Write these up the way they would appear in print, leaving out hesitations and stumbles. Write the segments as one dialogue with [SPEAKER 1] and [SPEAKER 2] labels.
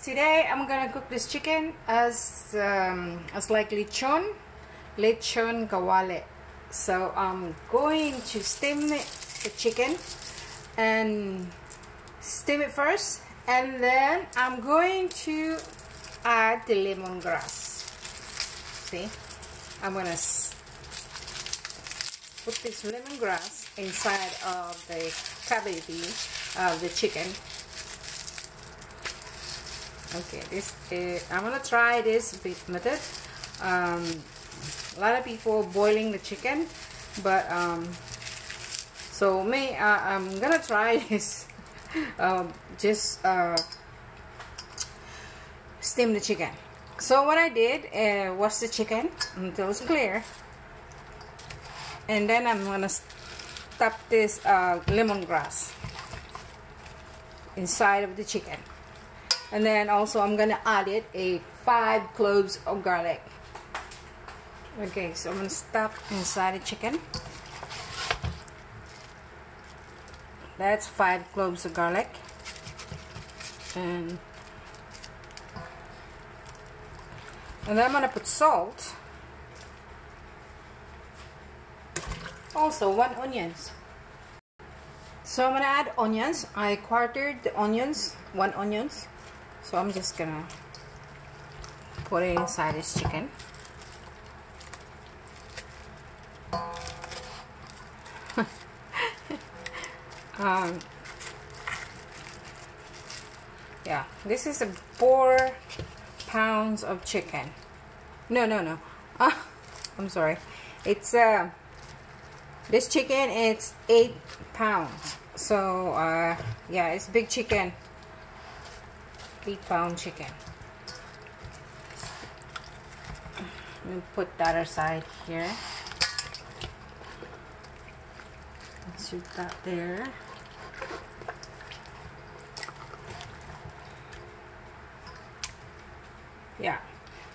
[SPEAKER 1] Today I'm gonna cook this chicken as like lechon kawale. So I'm going to steam the chicken and steam it first, and then I'm going to add the lemongrass. See, I'm gonna put this lemongrass inside of the cavity of the chicken. Okay, I'm gonna try this method. A lot of people boiling the chicken, but so me, I'm gonna try this. Just steam the chicken. So what I did, wash the chicken until it's clear, and then I'm gonna stuff this lemongrass inside of the chicken. And then also I'm gonna add it 5 cloves of garlic. Okay, so I'm gonna stuff inside the chicken. That's 5 cloves of garlic. And then I'm gonna put salt. Also 1 onions. So I'm gonna add onions. I quartered the onions, 1 onions. So I'm just gonna put it inside this chicken. Yeah, this is 4 pounds of chicken. No. I'm sorry. It's this chicken, it's 8 pounds. So yeah, it's big chicken. 8-pound chicken. Let me put that aside here. Let's shoot that there. Yeah.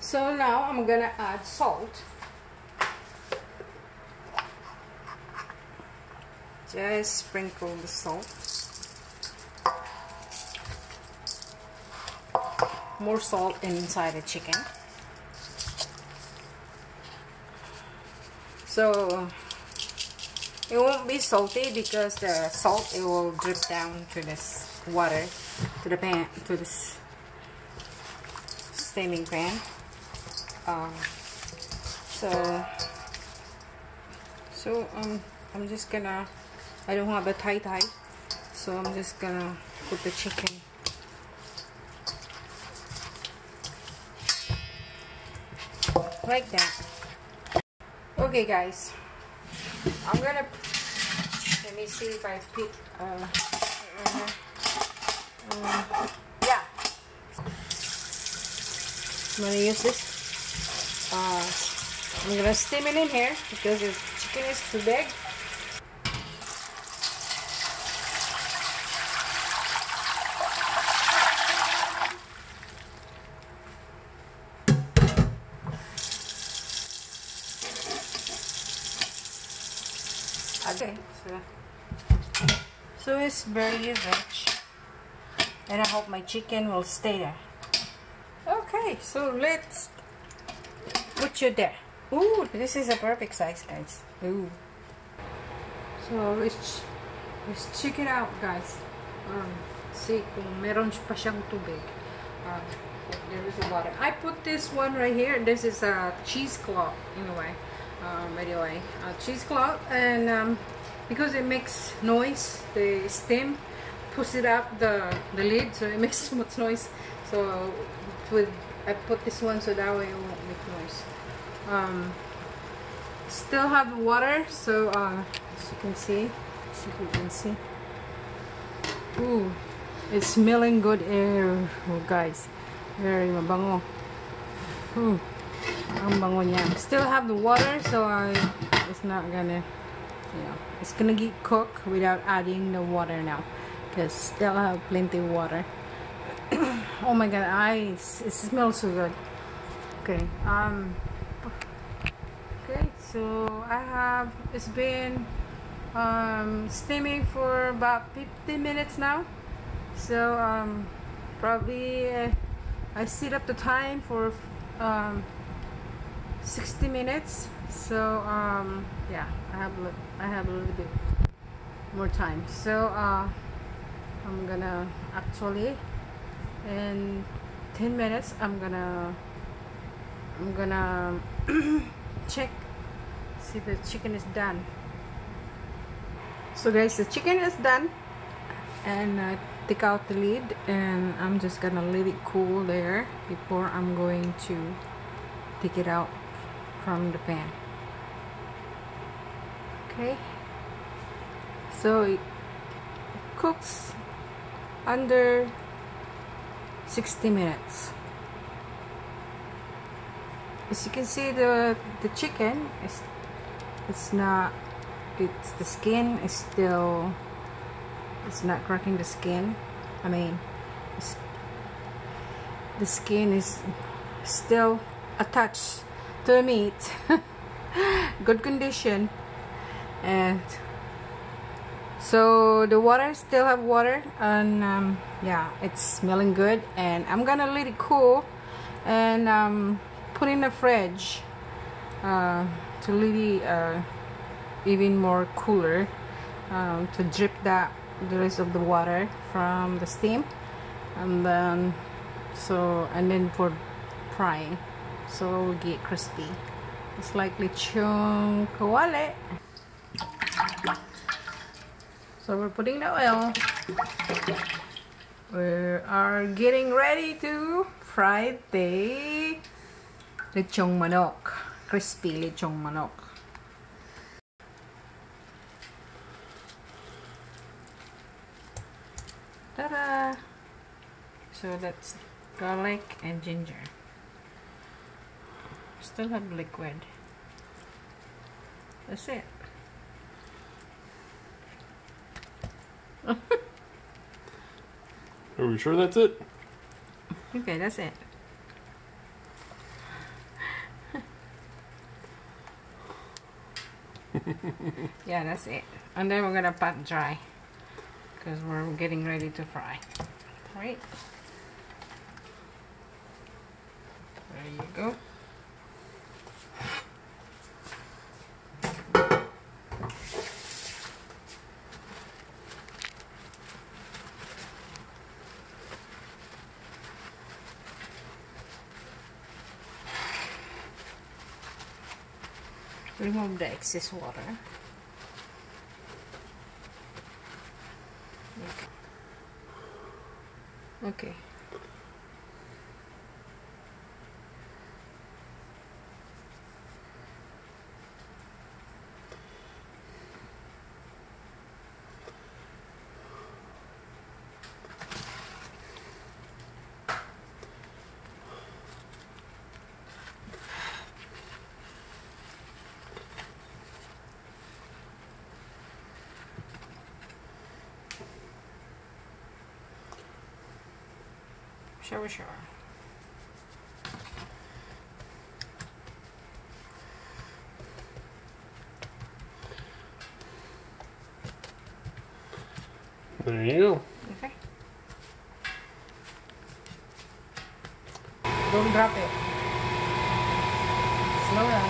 [SPEAKER 1] So now I'm gonna add salt. Just sprinkle the salt. More salt inside the chicken. So it won't be salty because the salt, it will drip down to this water, to the pan, to this steaming pan. I'm just gonna, I don't have a tie, so I'm just gonna put the chicken like that. Okay guys, I'm gonna, let me see if I pick yeah, I'm gonna use this. I'm gonna steam it in here because the chicken is too big. Okay, so it's very rich, and I hope my chicken will stay there. Okay, so let's put you there. Ooh, this is a perfect size, guys. Ooh. So let's check it out, guys. See kung meron pa siyang tubig. There is a water. I put this one right here. This is a cheesecloth, anyway. By the way, cheesecloth, and because it makes noise, the steam pushes it up the lid, so it makes too much noise. So I put this one so that way it won't make noise. Still have water, so as you can see, ooh, it's smelling good air, oh, guys, very mabango. Ooh. Ang bango niya. Still have the water, so it's not gonna, it's gonna get cooked without adding the water now, because still have plenty of water. Oh my god, it smells so good. Okay, okay, so it's been steaming for about 15 minutes now, so probably I set up the time for 60 minutes. So yeah, I have a little bit more time. So I'm gonna actually in 10 minutes I'm gonna check, see the chicken is done. So guys, the chicken is done, and take out the lid, and I'm just gonna let it cool there before I'm going to take it out from the pan. Okay, so it cooks under 60 minutes. As you can see, the chicken is, the skin is still, it's not cracking the skin. I mean, the skin is still attached to the meat. Good condition. And so the water still have water, and yeah, it's smelling good. And I'm gonna let it cool and put in the fridge to let it even more cooler, to drip the rest of the water from the steam, and then for frying, so it will get crispy. It's like lechon kawali. So we're putting the oil. We are getting ready to fry the lechong manok, crispy lechong manok. Ta-da! So that's garlic and ginger. Still have liquid. That's it.
[SPEAKER 2] Are we sure that's it?
[SPEAKER 1] Okay, that's it. Yeah, that's it. And then we're gonna pat dry because we're getting ready to fry. Right? There you go. Remove the excess water. Okay. Sure.
[SPEAKER 2] There you go.
[SPEAKER 1] Okay. Don't drop it. Slow down.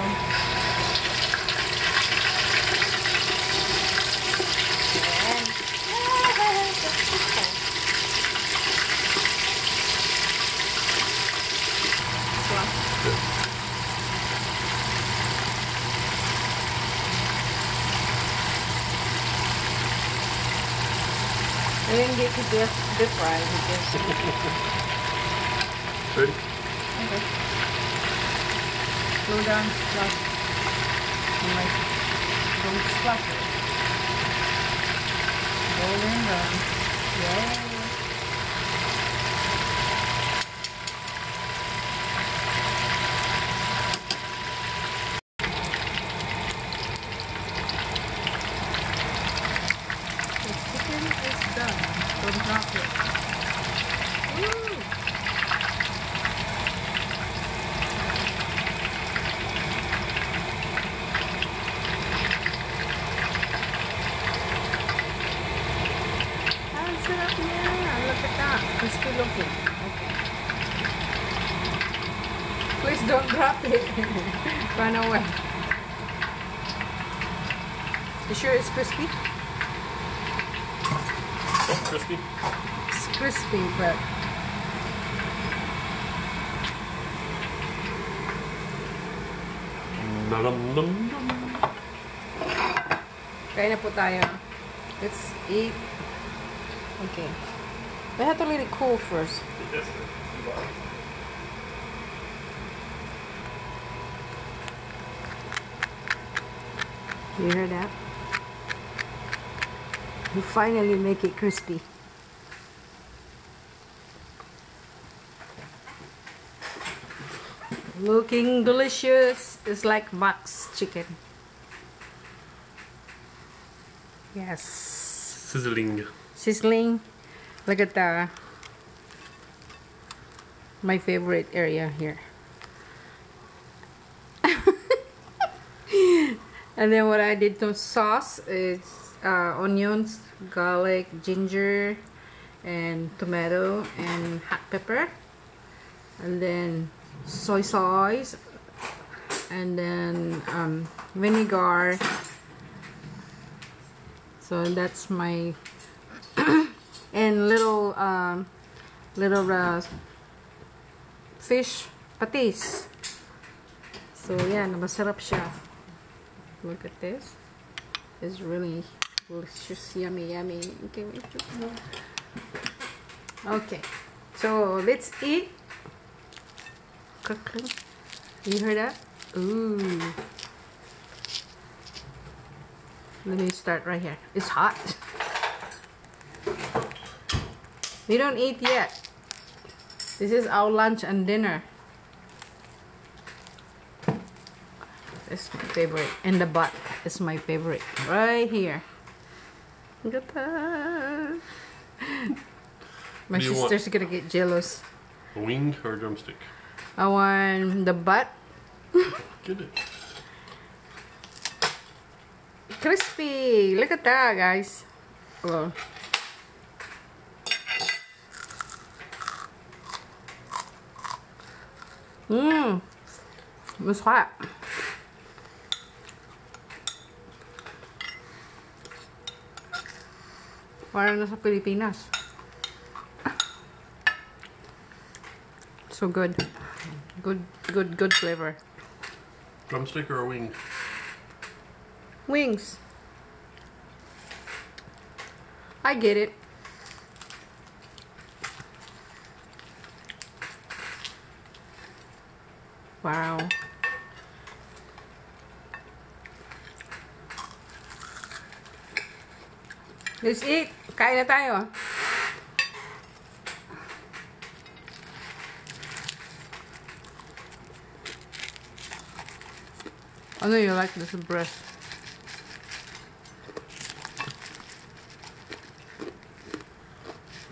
[SPEAKER 1] We didn't get to deep fry because
[SPEAKER 2] Ready?
[SPEAKER 1] okay. Slow down, splash. Don't splash it. Rolling down. Yay. It's done. Don't drop it. Woo! Hands it up, yeah. Please don't drop it. Run away. You sure it's crispy?
[SPEAKER 2] Oh, crispy.
[SPEAKER 1] It's crispy, but
[SPEAKER 2] Nom-nom-nom-nom.
[SPEAKER 1] kain na po tayo. Let's eat. Okay. We have to let it cool first. You hear that? You finally make it crispy. Looking delicious. It's like Max chicken. Yes.
[SPEAKER 2] Sizzling.
[SPEAKER 1] Sizzling. Look at the my favorite area here. And then what I did to sauce is onions, garlic, ginger, and tomato and hot pepper, and then soy sauce, and then vinegar. So that's my and little fish patis. So yeah, masarap siya. Look at this. It's really delicious, yummy, yummy. Okay, wait. Okay, so let's eat. You heard that? Ooh. Let me start right here. It's hot. We don't eat yet. This is our lunch and dinner. It's my favorite. And the butt is my favorite. Right here. Look at that. My
[SPEAKER 2] Do you
[SPEAKER 1] sister's gonna get jealous.
[SPEAKER 2] A wing or a drumstick?
[SPEAKER 1] I want the butt.
[SPEAKER 2] Get it.
[SPEAKER 1] Crispy. Look at that, guys. Oh. Mmm. It's hot. Parang nasa Pilipinas. So good. Good flavor.
[SPEAKER 2] Drumstick or a wing?
[SPEAKER 1] Wings. I get it. Wow. Let's eat. Kain na tayo. I know you like this breast.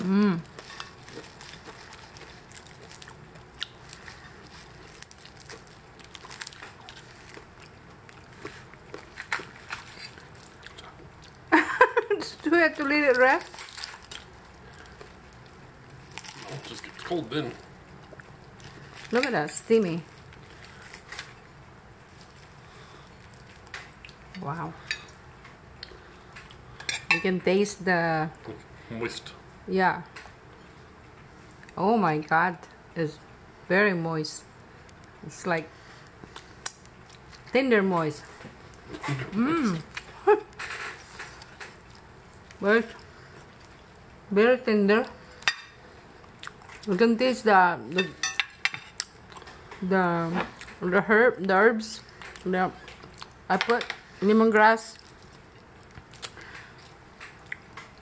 [SPEAKER 1] Mmm. Do we have to let it rest?
[SPEAKER 2] Oh, it just gets cold then.
[SPEAKER 1] Look at that, steamy. Wow. You can taste the...
[SPEAKER 2] Moist.
[SPEAKER 1] Yeah. Oh my god. It's very moist. It's like tender moist. Mmm. Very tender. You can taste the herbs. I put lemongrass,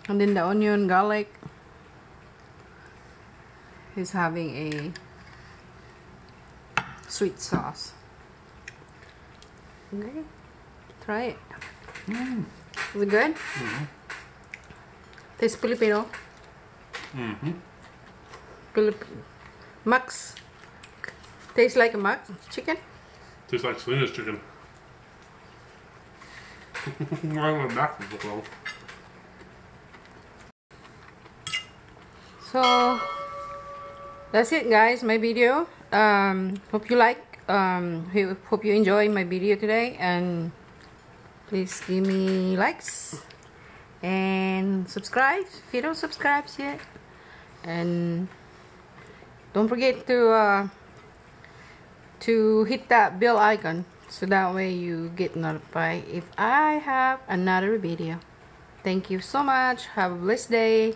[SPEAKER 1] and then the onion, garlic. He's having a sweet sauce. Okay, try it. Is it good? Tastes Filipino. Max. Tastes like a Max chicken.
[SPEAKER 2] Tastes like Selena's chicken. Wrong with backwards as well.
[SPEAKER 1] So that's it, guys. My video. Hope you like. Hope you enjoy my video today, and please give me likes and subscribe if you don't subscribe yet, and don't forget to hit that bell icon so that way you get notified if I have another video. Thank you so much. Have a blessed day.